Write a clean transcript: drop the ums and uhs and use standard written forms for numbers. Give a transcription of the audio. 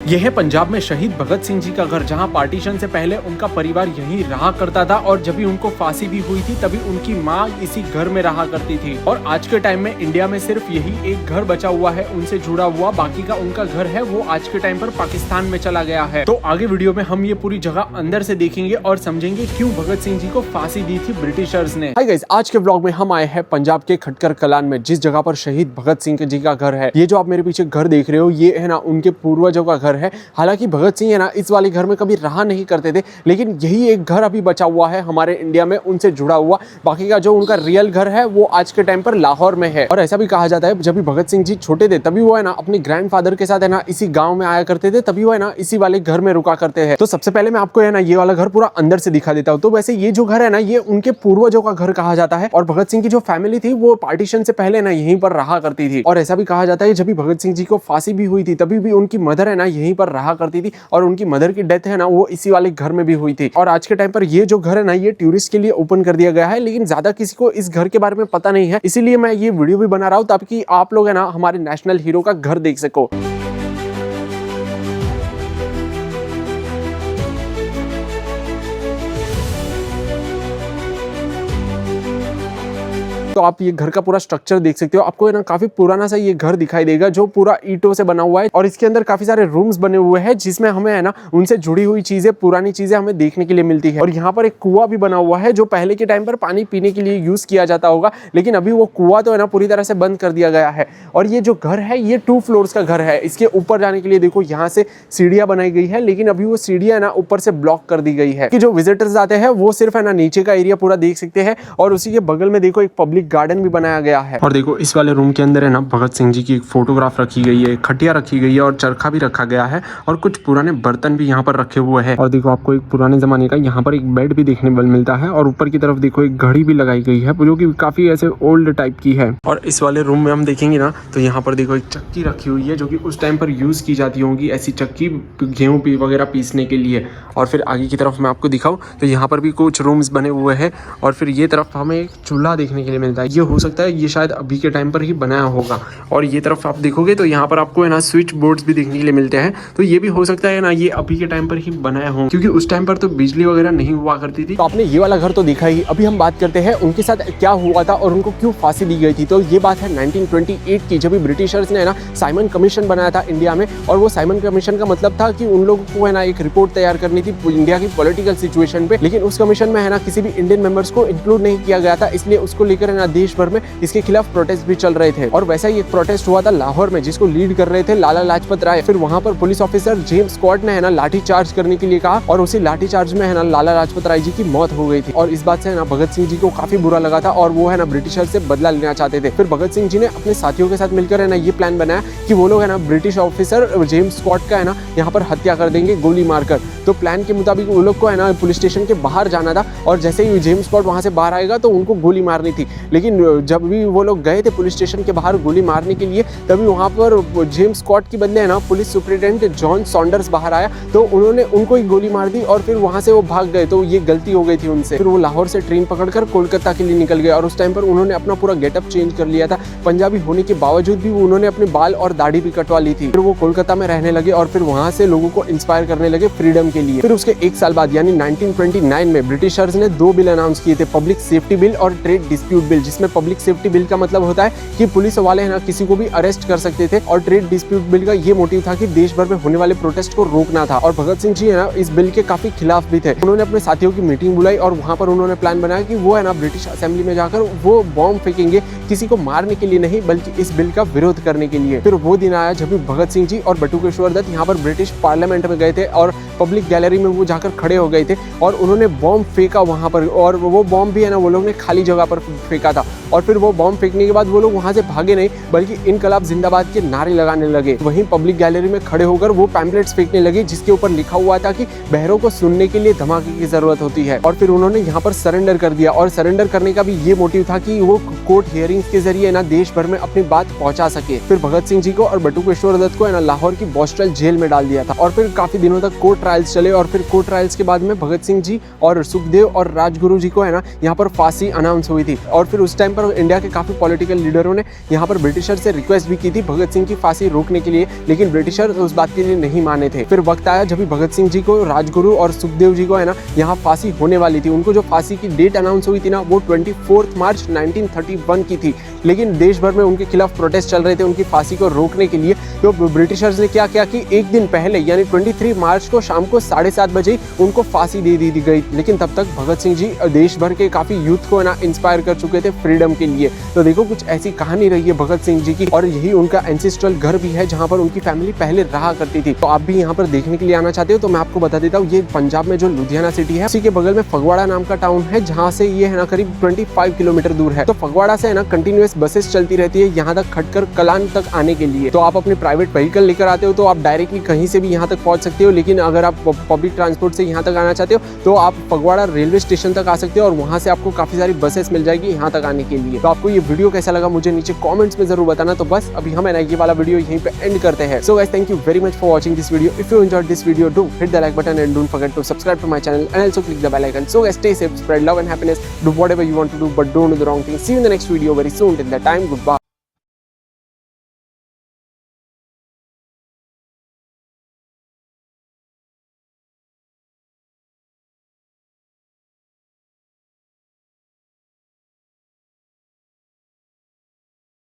यह है पंजाब में शहीद भगत सिंह जी का घर, जहां पार्टीशन से पहले उनका परिवार यहीं रहा करता था और जब भी उनको फांसी भी हुई थी तभी उनकी मां इसी घर में रहा करती थी। और आज के टाइम में इंडिया में सिर्फ यही एक घर बचा हुआ है उनसे जुड़ा हुआ, बाकी का उनका घर है वो आज के टाइम पर पाकिस्तान में चला गया है। तो आगे वीडियो में हम ये पूरी जगह अंदर से देखेंगे और समझेंगे क्यों भगत सिंह जी को फांसी दी थी ब्रिटिशर्स ने। हाय गाइस, आज के ब्लॉग में हम आए हैं पंजाब के खटकर कलान में, जिस जगह पर शहीद भगत सिंह जी का घर है। ये जो आप मेरे पीछे घर देख रहे हो ये है ना उनके पूर्वजों का घर है। हालांकि भगत सिंह है ना इस वाले घर में कभी रहा नहीं करते थे, लेकिन यही एक घर अभी बचा हुआ है हमारे इंडिया में उनसे जुड़ा हुआ। बाकी का जो उनका रियल घर है वो आज के टाइम पर लाहौर में है। और ऐसा भी कहा जाता है जब भी भगत सिंह जी छोटे थे तभी वो है ना अपने ग्रैंडफादर के साथ है ना इसी गांव में आया करते थे, तभी वो है ना इसी वाले घर में रुका करते हैं। तो सबसे पहले मैं आपको है ना ये वाला घर पूरा अंदर से दिखा देता हूँ। तो वैसे ये जो घर है ना ये उनके पूर्वजों का घर कहा जाता है और भगत सिंह की जो फैमिली थी वो पार्टीशन से पहले ना यहीं पर रहा करती थी। और ऐसा भी कहा जाता है जब भी भगत सिंह जी को फांसी भी हुई थी तभी भी उनकी मदर है ना यहीं पर रहा करती थी और उनकी मदर की डेथ है ना वो इसी वाले घर में भी हुई थी। और आज के टाइम पर ये जो घर है ना ये टूरिस्ट के लिए ओपन कर दिया गया है, लेकिन ज्यादा किसी को इस घर के बारे में पता नहीं है, इसीलिए मैं ये वीडियो भी बना रहा हूँ ताकि आप लोग है ना हमारे नेशनल हीरो का घर देख सको। तो आप ये घर का पूरा स्ट्रक्चर देख सकते हो, आपको है ना काफी पुराना सा ये घर दिखाई देगा जो पूरा ईंटों से बना हुआ है और इसके अंदर काफी सारे रूम्स बने हुए हैं जिसमें हमें है ना उनसे जुड़ी हुई चीजें, पुरानी चीजें हमें देखने के लिए मिलती है। और यहाँ पर एक कुआं भी बना हुआ है जो पहले के टाइम पर पानी पीने के लिए यूज किया जाता होगा, लेकिन अभी वो कुआं तो है ना पूरी तरह से बंद कर दिया गया है। और ये जो घर है ये 2 फ्लोर्स का घर है। इसके ऊपर जाने के लिए देखो यहाँ से सीढ़ियां बनाई गई है, लेकिन अभी वो सीढ़ियां ना ऊपर से ब्लॉक कर दी गई है कि जो विजिटर्स आते हैं वो सिर्फ है ना नीचे का एरिया पूरा देख सकते हैं। और उसी के बगल में देखो एक पब्लिक गार्डन भी बनाया गया है। और देखो इस वाले रूम के अंदर है ना भगत सिंह जी की एक फोटोग्राफ रखी गई है, खटिया रखी गई है और चरखा भी रखा गया है और कुछ पुराने बर्तन भी यहाँ पर रखे हुए हैं। और देखो आपको एक पुराने जमाने का यहाँ पर एक बेड भी देखने को मिलता है और ऊपर की तरफ देखो एक घड़ी भी लगाई गई है जो कि काफी ऐसे ओल्ड टाइप की है। और इस वाले रूम में हम देखेंगे ना तो यहाँ पर देखो एक चक्की रखी हुई है जो कि उस टाइम पर यूज की जाती होगी, ऐसी चक्की गेहूं वगैरह पीसने के लिए। और फिर आगे की तरफ मैं आपको दिखाऊं तो यहाँ पर भी कुछ रूम्स बने हुए हैं और फिर ये तरफ हमें एक चूल्हा देखने के लिए मिलता है। ये हो सकता है ये शायद अभी के टाइम पर ही बनाया होगा। और ये तरफ आप देखोगे तो यहाँ पर आपको है ना स्विच बोर्ड्स भी देखने के लिए मिलते हैं, तो ये भी हो सकता है ना ये अभी के टाइम पर ही बनाया हो, क्योंकि उस टाइम पर तो बिजली वगैरह नहीं हुआ करती थी। तो आपने ये वाला घर तो देखा ही। अभी हम बात करते हैं उनके साथ क्या हुआ था और उनको क्यों फांसी दी गई थी। तो ये बात है 1928 की, जब भी ब्रिटिशर्स ने है ना साइमन कमीशन बनाया था इंडिया में। और वो साइमन कमीशन का मतलब था कि उन लोगों को है ना एक रिपोर्ट तैयार करनी थी इंडिया की पॉलिटिकल सिचुएशन पे, लेकिन उस कमीशन में है ना किसी भी इंडियन मेंबर्स को इंक्लूड नहीं किया गया था, इसलिए उसको लेकर है ना देश भर में इसके खिलाफ प्रोटेस्ट भी चल रहे थे। और वैसा ही एक प्रोटेस्ट हुआ था लाहौर में जिसको लीड कर रहे थे लाला लाजपत राय। फिर वहां पर पुलिस ऑफिसर जेम्स स्कॉट ने है ना लाठी चार्ज करने के लिए कहा और उसी लाठी चार्ज में है ना लाला लाजपत राय जी की मौत हो गई थी। और इस बात से है ना भगत सिंह जी को काफी बुरा लगा था और वो है ना ब्रिटिशर से बदला लेना चाहते थे। फिर भगत सिंह जी ने अपने साथियों के साथ मिलकर है ना ये प्लान बनाया कि वो लोग है ना ब्रिटिश ऑफिसर जेम्स स्कॉट का है ना यहाँ पर हत्या कर देंगे गोली मारकर। तो प्लान के मुताबिक वो लोग को है ना पुलिस स्टेशन के बाहर जाना था और जैसे ही जेम्स स्कॉट वहां से बाहर आएगा तो उनको गोली मारनी थी। लेकिन जब भी वो लोग गए थे पुलिस स्टेशन के बाहर गोली मारने के लिए तभी वहां पर जेम्स स्कॉट की बदले है ना पुलिस सुपरिटेंडेंट जॉन सॉन्डर्स बाहर आया, तो उन्होंने उनको ही गोली मार दी और फिर वहां से वो भाग गए। तो ये गलती हो गई थी उनसे। फिर वो लाहौर से ट्रेन पकड़कर कोलकाता के लिए निकल गए और उस टाइम पर उन्होंने अपना पूरा गेटअप चेंज कर लिया था। पंजाबी होने के बावजूद भी उन्होंने अपने बाल और दाढ़ी भी कटवा ली थी। फिर वो कोलकाता में रहने लगे और फिर वहां से लोगों को इंस्पायर करने लगे फ्रीडम के लिए। फिर उसके 1 साल बाद यानी 1929 में ब्रिटिशर्स ने 2 बिल अनाउंस किए थे, पब्लिक सेफ्टी बिल और ट्रेड डिस्प्यूट बिल। जिसमें पब्लिक सेफ्टी बिल का मतलब होता है कि पुलिस वाले है ना किसी को भी अरेस्ट कर सकते थे और ट्रेड डिस्प्यूट बिल का ये मोटिव था कि देश भर में होने वाले प्रोटेस्ट को रोकना था। और भगत सिंह जी है ना इस बिल के काफी खिलाफ भी थे। उन्होंने अपने साथियों की मीटिंग बुलाई और वहां पर उन्होंने प्लान बनाया कि वो है ना ब्रिटिश असेंबली में जाकर वो बॉम्ब फेंकेंगे, किसी को मारने के लिए नहीं बल्कि इस बिल का विरोध करने के लिए। फिर वो दिन आया जब भी भगत सिंह जी और बटुकेश्वर दत्त यहाँ पर ब्रिटिश पार्लियामेंट में गए थे और पब्लिक गैलरी में वो जाकर खड़े हो गए थे और उन्होंने बॉम्ब फेंका वहां पर। और वो बॉम्ब भी है ना वो लोग ने खाली जगह पर फेंका था। और फिर वो बॉम्ब फेंकने के बाद वो लोग वहां से भागे नहीं बल्कि इनकलाब जिंदाबाद के नारे लगाने लगे। वहीं पब्लिक गैलरी में खड़े होकर वो पैम्पलेट्स फेंकने लगे जिसके ऊपर लिखा हुआ था कि बहरों को सुनने के लिए धमाके की जरूरत होती है। और फिर उन्होंने यहाँ पर सरेंडर कर दिया और सरेंडर करने का भी ये मोटिव था कि वो कोर्ट हियरिंग्स के जरिए ना देश भर में अपनी बात पहुंचा सके। फिर भगत सिंह जी को और बटुकेश्वर दत्त को है ना लाहौर की बॉस्टल जेल में डाल दिया था और फिर काफी दिनों तक कोर्ट ट्रायल्स चले और फिर कोर्ट ट्रायल्स के बाद में भगत सिंह जी और सुखदेव और राजगुरु जी को है ना यहाँ पर फांसी अनाउंस हुई थी। और फिर उस टाइम पर इंडिया के काफी पॉलिटिकल लीडरों ने यहाँ पर ब्रिटिशर से रिक्वेस्ट भी की थी भगत सिंह की फांसी रोकने के लिए, लेकिन ब्रिटिशर उस बात के लिए नहीं माने थे। फिर वक्त आया जब भगत सिंह जी को, राजगुरु और सुखदेव जी को है ना यहाँ फांसी होने वाली थी। उनको जो फांसी की डेट अनाउंस हुई थी ना वो 24 मार्च 1931 की थी, लेकिन देश भर में उनके खिलाफ प्रोटेस्ट चल रहे थे उनकी फांसी को रोकने के लिए। तो ब्रिटिशर्स ने क्या किया कि एक दिन पहले यानी 23 मार्च को शाम को 7:30 बजे उनको फांसी दे दी गई। लेकिन तब तक भगत सिंह जी देश भर के काफी यूथ को ना इंस्पायर कर चुके थे फ्रीडम के लिए। तो देखो कुछ ऐसी कहानी रही है भगत सिंह जी की, और यही उनका एंसेस्ट्रल घर भी है जहाँ पर उनकी फैमिली पहले रहा करती थी। तो आप भी यहाँ पर देखने के लिए आना चाहते हो तो मैं आपको बता देता हूँ, ये पंजाब में जो लुधियाना सिटी है उसी के बगल में फगवाड़ा नाम का टाउन है, जहाँ से ये है ना करीब 25 किलोमीटर दूर है। तो फगवाड़ा से है ना कंटिन्यूअस बसेस चलती रहती है यहाँ तक खटकर कलान तक आने के लिए। तो आप अपने प्राइवेट व्हीकल लेकर आते हो तो आप डायरेक्टली कहीं से भी यहाँ तक पहुंच सकते हो, लेकिन अगर आप पब्लिक ट्रांसपोर्ट से यहाँ तक आना चाहते हो तो आप फगवाड़ा रेलवे स्टेशन तक आ सकते हो और वहाँ से आपको काफी सारी बसेस मिल जाएगी यहाँ तक आने के लिए। तो आपको ये वीडियो कैसा लगा मुझे नीचे कमेंट्स में जरूर बताना। तो बस अभी हम है ना ये वाला वीडियो यहीं पे एंड करते हैं। So guys, thank you very much for watching this video. If you enjoyed this video, do hit the like button and don't forget to subscribe to my channel and also click the bell icon. So guys, stay safe, spread love and happiness, do whatever you want to do, but don't do the wrong thing. See you in the next video very soon. Till that time, goodbye.